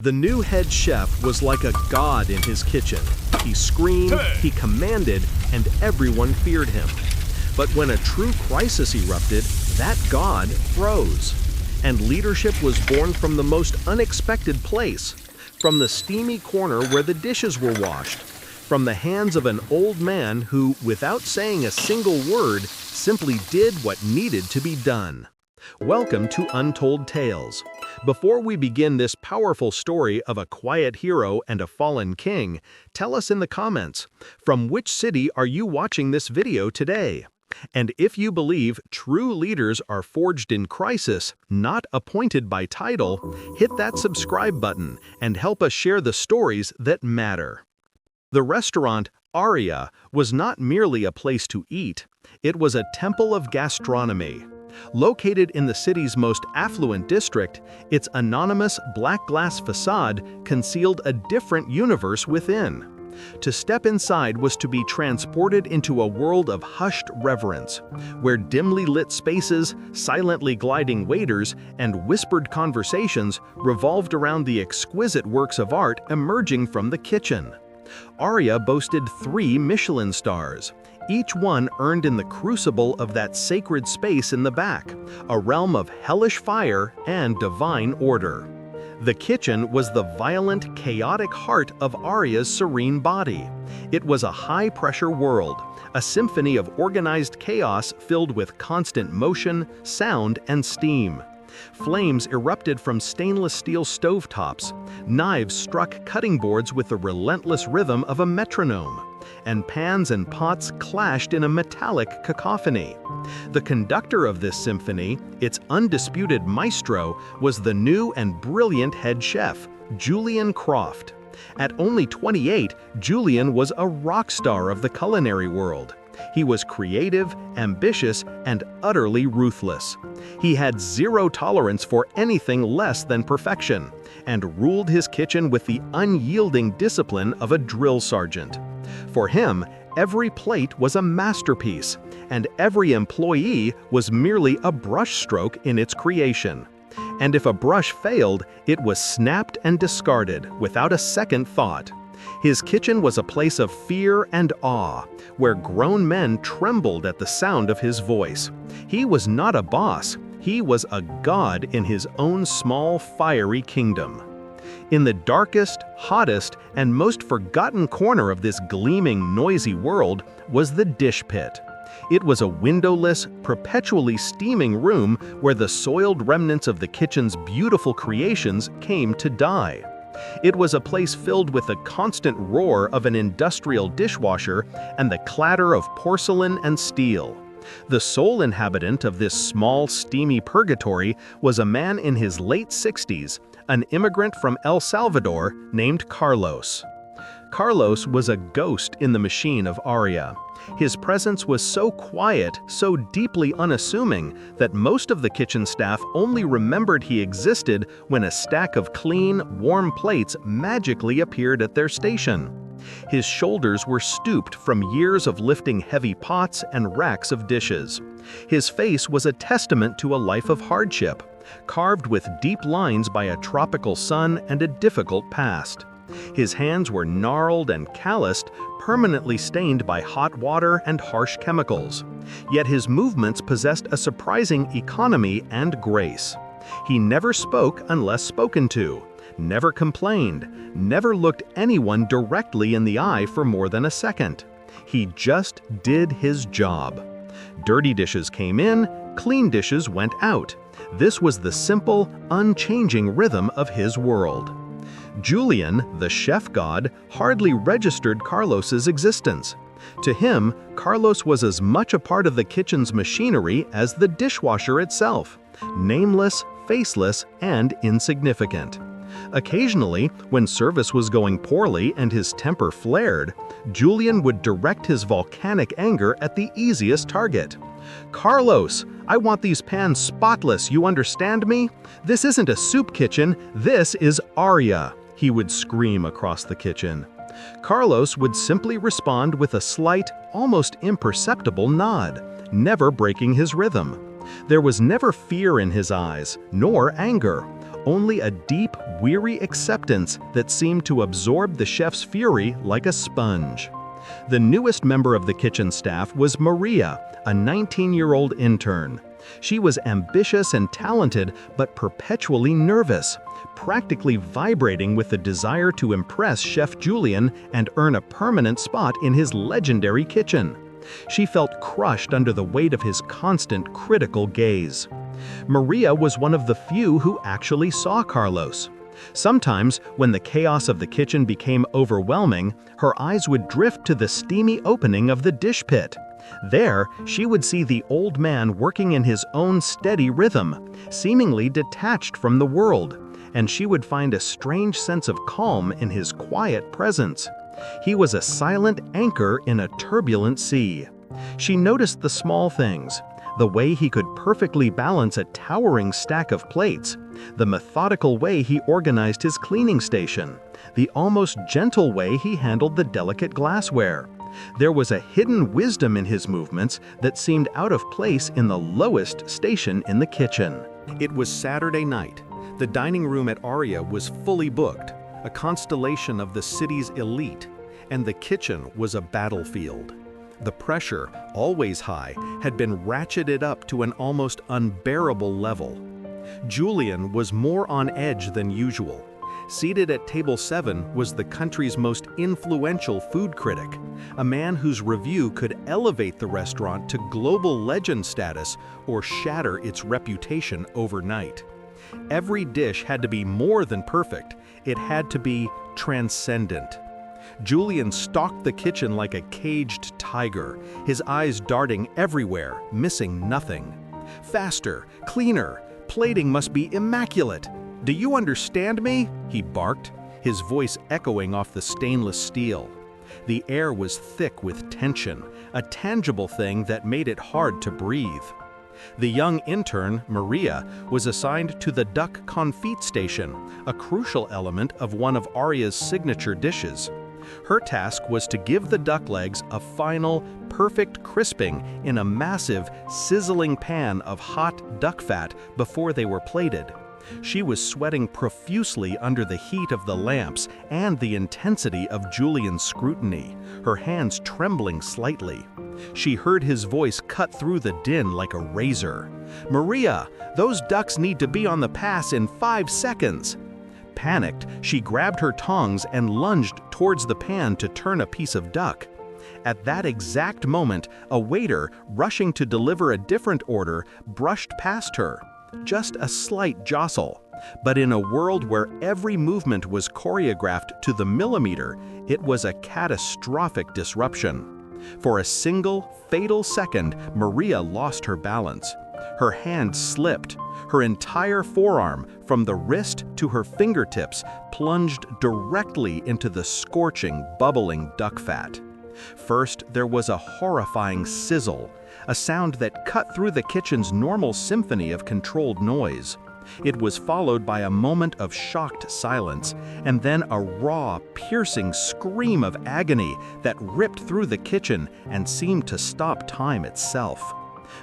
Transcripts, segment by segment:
The new head chef was like a god in his kitchen. He screamed, he commanded, and everyone feared him. But when a true crisis erupted, that god froze. And leadership was born from the most unexpected place, from the steamy corner where the dishes were washed, from the hands of an old man who, without saying a single word, simply did what needed to be done. Welcome to Untold Tales. Before we begin this powerful story of a quiet hero and a fallen king, tell us in the comments, from which city are you watching this video today? And if you believe true leaders are forged in crisis, not appointed by title, hit that subscribe button and help us share the stories that matter. The restaurant, Aria, was not merely a place to eat, it was a temple of gastronomy. Located in the city's most affluent district, its anonymous black glass facade concealed a different universe within. To step inside was to be transported into a world of hushed reverence, where dimly lit spaces, silently gliding waiters, and whispered conversations revolved around the exquisite works of art emerging from the kitchen. Aria boasted 3 Michelin stars, each one earned in the crucible of that sacred space in the back, a realm of hellish fire and divine order. The kitchen was the violent, chaotic heart of Aria's serene body. It was a high-pressure world, a symphony of organized chaos filled with constant motion, sound, and steam. Flames erupted from stainless steel stovetops, knives struck cutting boards with the relentless rhythm of a metronome, and pans and pots clashed in a metallic cacophony. The conductor of this symphony, its undisputed maestro, was the new and brilliant head chef, Julian Croft. At only 28, Julian was a rock star of the culinary world. He was creative, ambitious, and utterly ruthless. He had zero tolerance for anything less than perfection, and ruled his kitchen with the unyielding discipline of a drill sergeant. For him, every plate was a masterpiece, and every employee was merely a brushstroke in its creation. And if a brush failed, it was snapped and discarded without a second thought. His kitchen was a place of fear and awe, where grown men trembled at the sound of his voice. He was not a boss, he was a god in his own small, fiery kingdom. In the darkest, hottest, and most forgotten corner of this gleaming, noisy world was the dish pit. It was a windowless, perpetually steaming room where the soiled remnants of the kitchen's beautiful creations came to die. It was a place filled with the constant roar of an industrial dishwasher and the clatter of porcelain and steel. The sole inhabitant of this small, steamy purgatory was a man in his late 60s, an immigrant from El Salvador named Carlos. Carlos was a ghost in the machine of Aria. His presence was so quiet, so deeply unassuming, that most of the kitchen staff only remembered he existed when a stack of clean, warm plates magically appeared at their station. His shoulders were stooped from years of lifting heavy pots and racks of dishes. His face was a testament to a life of hardship, carved with deep lines by a tropical sun and a difficult past. His hands were gnarled and calloused, permanently stained by hot water and harsh chemicals. Yet his movements possessed a surprising economy and grace. He never spoke unless spoken to, never complained, never looked anyone directly in the eye for more than a second. He just did his job. Dirty dishes came in, clean dishes went out. This was the simple, unchanging rhythm of his world. Julian, the chef god, hardly registered Carlos's existence. To him, Carlos was as much a part of the kitchen's machinery as the dishwasher itself, nameless, faceless, and insignificant. Occasionally, when service was going poorly and his temper flared, Julian would direct his volcanic anger at the easiest target. "Carlos, I want these pans spotless, you understand me? This isn't a soup kitchen, this is Aria," he would scream across the kitchen. Carlos would simply respond with a slight, almost imperceptible nod, never breaking his rhythm. There was never fear in his eyes, nor anger, only a deep, weary acceptance that seemed to absorb the chef's fury like a sponge. The newest member of the kitchen staff was Maria, a 19-year-old intern. She was ambitious and talented, but perpetually nervous, practically vibrating with the desire to impress Chef Julian and earn a permanent spot in his legendary kitchen. She felt crushed under the weight of his constant critical gaze. Maria was one of the few who actually saw Carlos. Sometimes, when the chaos of the kitchen became overwhelming, her eyes would drift to the steamy opening of the dish pit. There, she would see the old man working in his own steady rhythm, seemingly detached from the world, and she would find a strange sense of calm in his quiet presence. He was a silent anchor in a turbulent sea. She noticed the small things, the way he could perfectly balance a towering stack of plates, the methodical way he organized his cleaning station, the almost gentle way he handled the delicate glassware. There was a hidden wisdom in his movements that seemed out of place in the lowest station in the kitchen. It was Saturday night. The dining room at Aria was fully booked, a constellation of the city's elite, and the kitchen was a battlefield. The pressure, always high, had been ratcheted up to an almost unbearable level. Julian was more on edge than usual. Seated at table 7 was the country's most influential food critic, a man whose review could elevate the restaurant to global legend status or shatter its reputation overnight. Every dish had to be more than perfect. It had to be transcendent. Julian stalked the kitchen like a caged tiger, his eyes darting everywhere, missing nothing. Faster, cleaner, plating must be immaculate. "Do you understand me?" he barked, his voice echoing off the stainless steel. The air was thick with tension, a tangible thing that made it hard to breathe. The young intern, Maria, was assigned to the duck confit station, a crucial element of one of Aria's signature dishes. Her task was to give the duck legs a final, perfect crisping in a massive, sizzling pan of hot duck fat before they were plated. She was sweating profusely under the heat of the lamps and the intensity of Julian's scrutiny, her hands trembling slightly. She heard his voice cut through the din like a razor. "Maria, those ducks need to be on the pass in 5 seconds." Panicked, she grabbed her tongs and lunged towards the pan to turn a piece of duck. At that exact moment, a waiter, rushing to deliver a different order, brushed past her. Just a slight jostle. But in a world where every movement was choreographed to the millimeter, it was a catastrophic disruption. For a single, fatal second, Maria lost her balance. Her hand slipped. Her entire forearm, from the wrist to her fingertips, plunged directly into the scorching, bubbling duck fat. First, there was a horrifying sizzle, a sound that cut through the kitchen's normal symphony of controlled noise. It was followed by a moment of shocked silence, and then a raw, piercing scream of agony that ripped through the kitchen and seemed to stop time itself.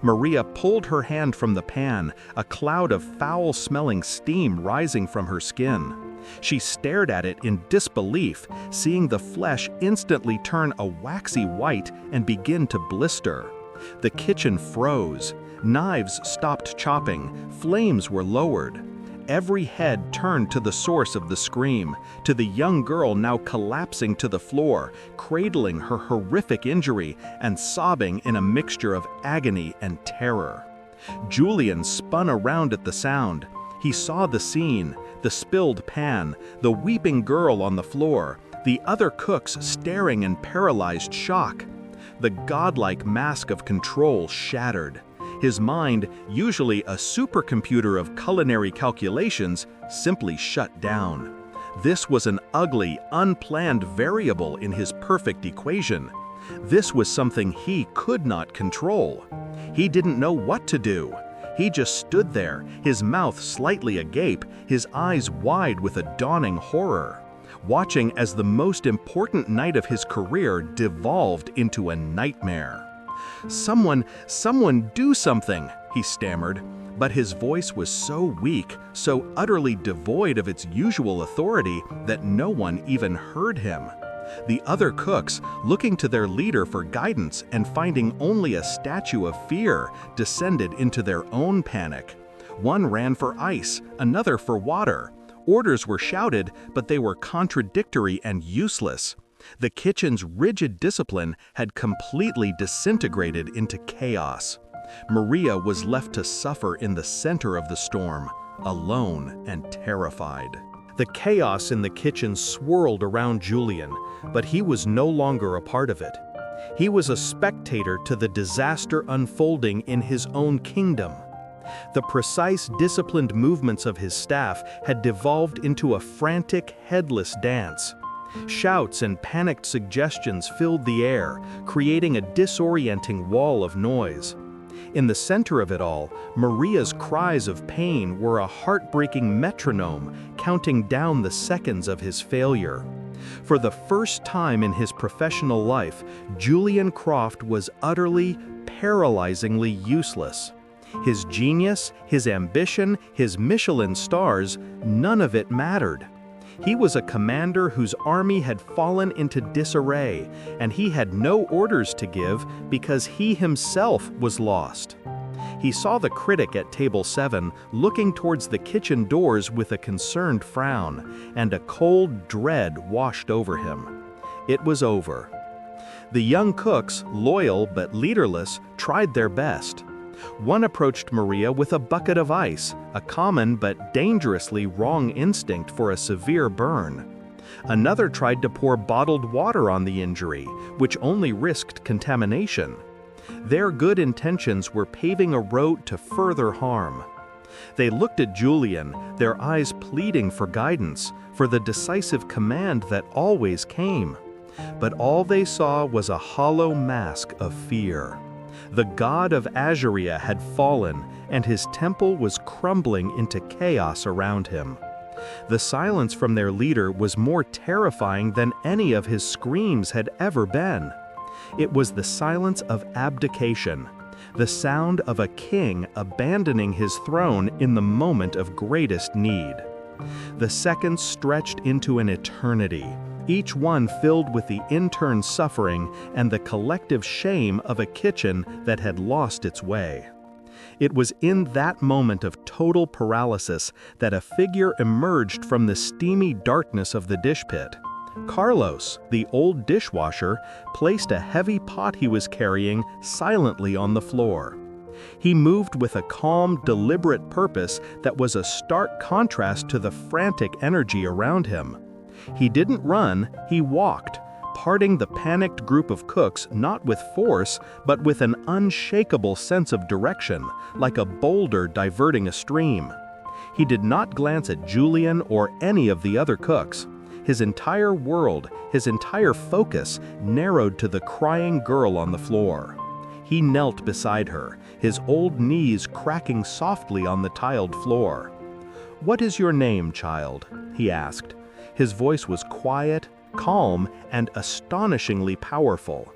Maria pulled her hand from the pan, a cloud of foul-smelling steam rising from her skin. She stared at it in disbelief, seeing the flesh instantly turn a waxy white and begin to blister. The kitchen froze. Knives stopped chopping. Flames were lowered. Every head turned to the source of the scream, to the young girl now collapsing to the floor, cradling her horrific injury and sobbing in a mixture of agony and terror. Julian spun around at the sound. He saw the scene, the spilled pan, the weeping girl on the floor, the other cooks staring in paralyzed shock. The godlike mask of control shattered. His mind, usually a supercomputer of culinary calculations, simply shut down. This was an ugly, unplanned variable in his perfect equation. This was something he could not control. He didn't know what to do. He just stood there, his mouth slightly agape, his eyes wide with a dawning horror, watching as the most important night of his career devolved into a nightmare. Someone do something," he stammered. But his voice was so weak, so utterly devoid of its usual authority, that no one even heard him. The other cooks, looking to their leader for guidance and finding only a statue of fear, descended into their own panic. One ran for ice, another for water. Orders were shouted, but they were contradictory and useless. The kitchen's rigid discipline had completely disintegrated into chaos. Maria was left to suffer in the center of the storm, alone and terrified. The chaos in the kitchen swirled around Julian, but he was no longer a part of it. He was a spectator to the disaster unfolding in his own kingdom. The precise, disciplined movements of his staff had devolved into a frantic, headless dance. Shouts and panicked suggestions filled the air, creating a disorienting wall of noise. In the center of it all, Maria's cries of pain were a heartbreaking metronome, counting down the seconds of his failure. For the first time in his professional life, Julian Croft was utterly, paralyzingly useless. His genius, his ambition, his Michelin stars, none of it mattered. He was a commander whose army had fallen into disarray, and he had no orders to give because he himself was lost. He saw the critic at table 7 looking towards the kitchen doors with a concerned frown, and a cold dread washed over him. It was over. The young cooks, loyal but leaderless, tried their best. One approached Maria with a bucket of ice, a common but dangerously wrong instinct for a severe burn. Another tried to pour bottled water on the injury, which only risked contamination. Their good intentions were paving a road to further harm. They looked at Julian, their eyes pleading for guidance, for the decisive command that always came. But all they saw was a hollow mask of fear. The god of Azuria had fallen, and his temple was crumbling into chaos around him. The silence from their leader was more terrifying than any of his screams had ever been. It was the silence of abdication, the sound of a king abandoning his throne in the moment of greatest need. The seconds stretched into an eternity, each one filled with the intern suffering and the collective shame of a kitchen that had lost its way. It was in that moment of total paralysis that a figure emerged from the steamy darkness of the dish pit. Carlos, the old dishwasher, placed a heavy pot he was carrying silently on the floor. He moved with a calm, deliberate purpose that was a stark contrast to the frantic energy around him. He didn't run, he walked, parting the panicked group of cooks not with force, but with an unshakable sense of direction, like a boulder diverting a stream. He did not glance at Julian or any of the other cooks. His entire world, his entire focus, narrowed to the crying girl on the floor. He knelt beside her, his old knees cracking softly on the tiled floor. "What is your name, child?" he asked. His voice was quiet, calm, and astonishingly powerful.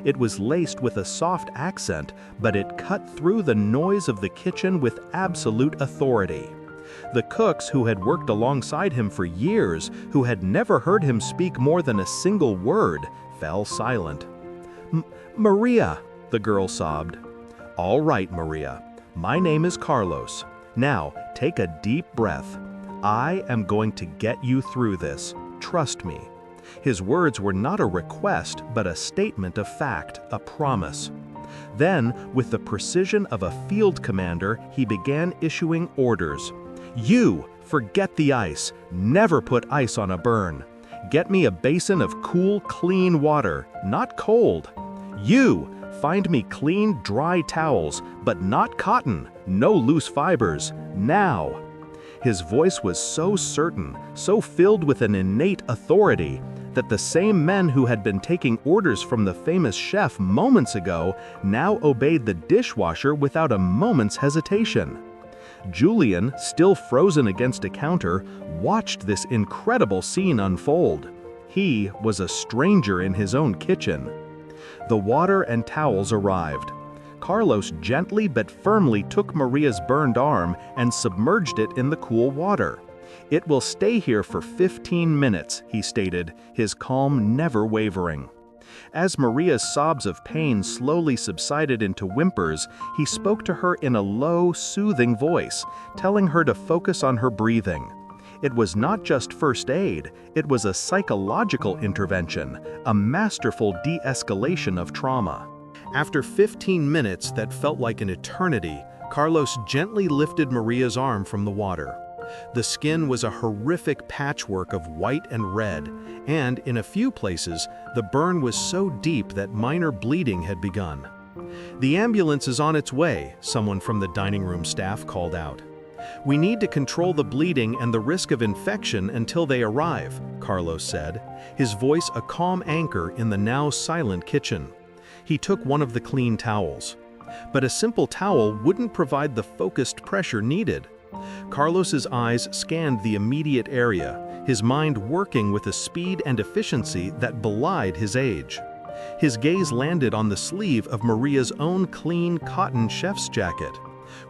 It was laced with a soft accent, but it cut through the noise of the kitchen with absolute authority. The cooks who had worked alongside him for years, who had never heard him speak more than a single word, fell silent. "Maria," the girl sobbed. "All right, Maria. My name is Carlos. Now, take a deep breath. I am going to get you through this. Trust me." His words were not a request, but a statement of fact, a promise. Then, with the precision of a field commander, he began issuing orders. "You, forget the ice. Never put ice on a burn. Get me a basin of cool, clean water, not cold. You, find me clean, dry towels, but not cotton, no loose fibers, now." His voice was so certain, so filled with an innate authority, that the same men who had been taking orders from the famous chef moments ago now obeyed the dishwasher without a moment's hesitation. Julian, still frozen against a counter, watched this incredible scene unfold. He was a stranger in his own kitchen. The water and towels arrived. Carlos gently but firmly took Maria's burned arm and submerged it in the cool water. "It will stay here for 15 minutes, he stated, his calm never wavering. As Maria's sobs of pain slowly subsided into whimpers, he spoke to her in a low, soothing voice, telling her to focus on her breathing. It was not just first aid, it was a psychological intervention, a masterful de-escalation of trauma. After 15 minutes that felt like an eternity, Carlos gently lifted Maria's arm from the water. The skin was a horrific patchwork of white and red, and in a few places, the burn was so deep that minor bleeding had begun. "The ambulance is on its way," someone from the dining room staff called out. "We need to control the bleeding and the risk of infection until they arrive," Carlos said, his voice a calm anchor in the now silent kitchen. He took one of the clean towels. But a simple towel wouldn't provide the focused pressure needed. Carlos's eyes scanned the immediate area, his mind working with a speed and efficiency that belied his age. His gaze landed on the sleeve of Maria's own clean cotton chef's jacket.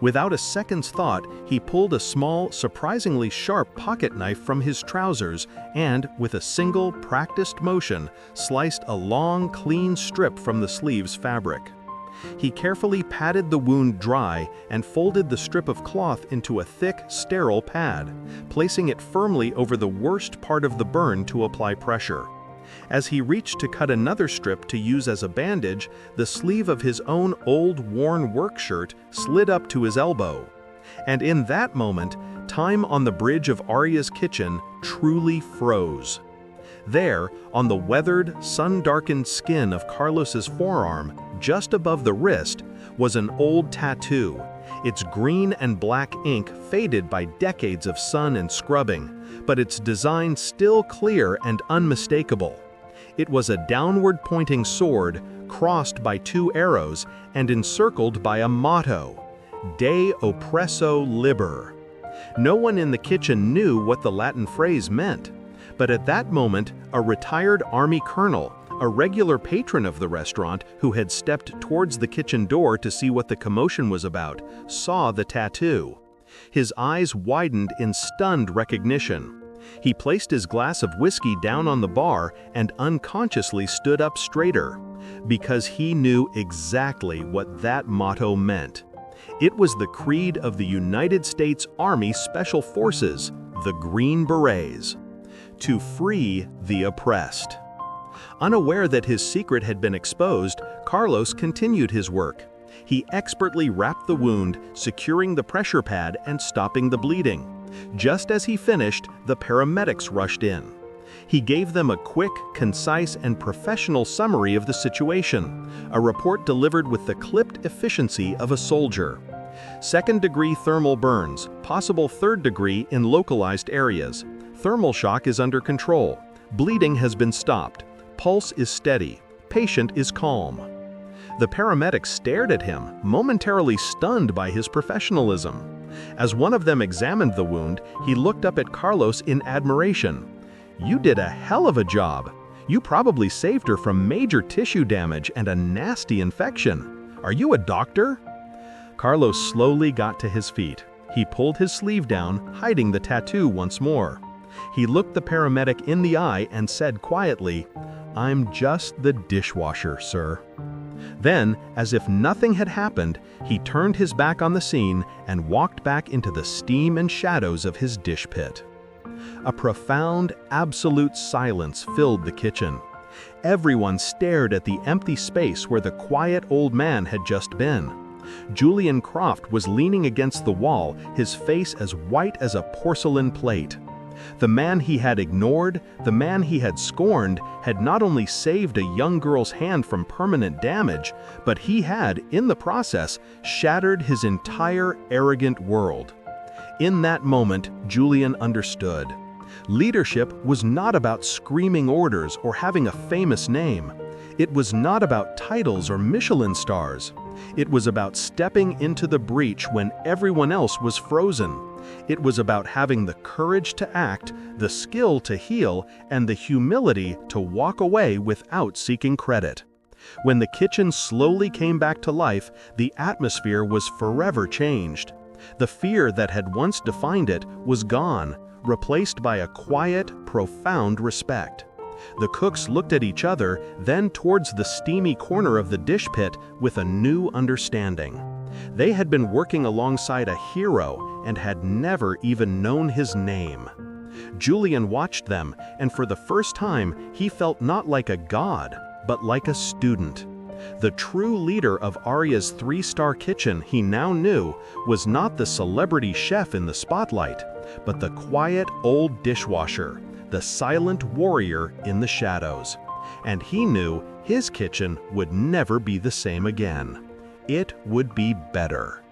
Without a second's thought, he pulled a small, surprisingly sharp pocket knife from his trousers and, with a single, practiced motion, sliced a long, clean strip from the sleeve's fabric. He carefully patted the wound dry and folded the strip of cloth into a thick, sterile pad, placing it firmly over the worst part of the burn to apply pressure. As he reached to cut another strip to use as a bandage, the sleeve of his own old, worn work shirt slid up to his elbow. And in that moment, time on the bridge of Arya's kitchen truly froze. There, on the weathered, sun-darkened skin of Carlos's forearm, just above the wrist, was an old tattoo, its green and black ink faded by decades of sun and scrubbing, but its design still clear and unmistakable. It was a downward-pointing sword, crossed by two arrows and encircled by a motto, De Oppresso Liber. No one in the kitchen knew what the Latin phrase meant, but at that moment, a retired Army colonel, a regular patron of the restaurant who had stepped towards the kitchen door to see what the commotion was about, saw the tattoo. His eyes widened in stunned recognition. He placed his glass of whiskey down on the bar and unconsciously stood up straighter, because he knew exactly what that motto meant. It was the creed of the United States Army Special Forces, the Green Berets: to free the oppressed. Unaware that his secret had been exposed, Carlos continued his work. He expertly wrapped the wound, securing the pressure pad and stopping the bleeding. Just as he finished, the paramedics rushed in. He gave them a quick, concise, and professional summary of the situation, a report delivered with the clipped efficiency of a soldier. Second-degree thermal burns, possible third-degree in localized areas. Thermal shock is under control. Bleeding has been stopped. Pulse is steady. Patient is calm. The paramedics stared at him, momentarily stunned by his professionalism. As one of them examined the wound, he looked up at Carlos in admiration. "You did a hell of a job. You probably saved her from major tissue damage and a nasty infection. Are you a doctor?" Carlos slowly got to his feet. He pulled his sleeve down, hiding the tattoo once more. He looked the paramedic in the eye and said quietly, "I'm just the dishwasher, sir." Then, as if nothing had happened, he turned his back on the scene and walked back into the steam and shadows of his dish pit. A profound, absolute silence filled the kitchen. Everyone stared at the empty space where the quiet old man had just been. Julian Croft was leaning against the wall, his face as white as a porcelain plate. The man he had ignored, the man he had scorned, had not only saved a young girl's hand from permanent damage, but he had, in the process, shattered his entire arrogant world. In that moment, Julian understood. Leadership was not about screaming orders or having a famous name. It was not about titles or Michelin stars. It was about stepping into the breach when everyone else was frozen. It was about having the courage to act, the skill to heal, and the humility to walk away without seeking credit. When the kitchen slowly came back to life, the atmosphere was forever changed. The fear that had once defined it was gone, replaced by a quiet, profound respect. The cooks looked at each other, then towards the steamy corner of the dish pit with a new understanding. They had been working alongside a hero and had never even known his name. Julian watched them, and for the first time, he felt not like a god, but like a student. The true leader of Arya's 3-star kitchen, he now knew, was not the celebrity chef in the spotlight, but the quiet old dishwasher, the silent warrior in the shadows. And he knew his kitchen would never be the same again. It would be better.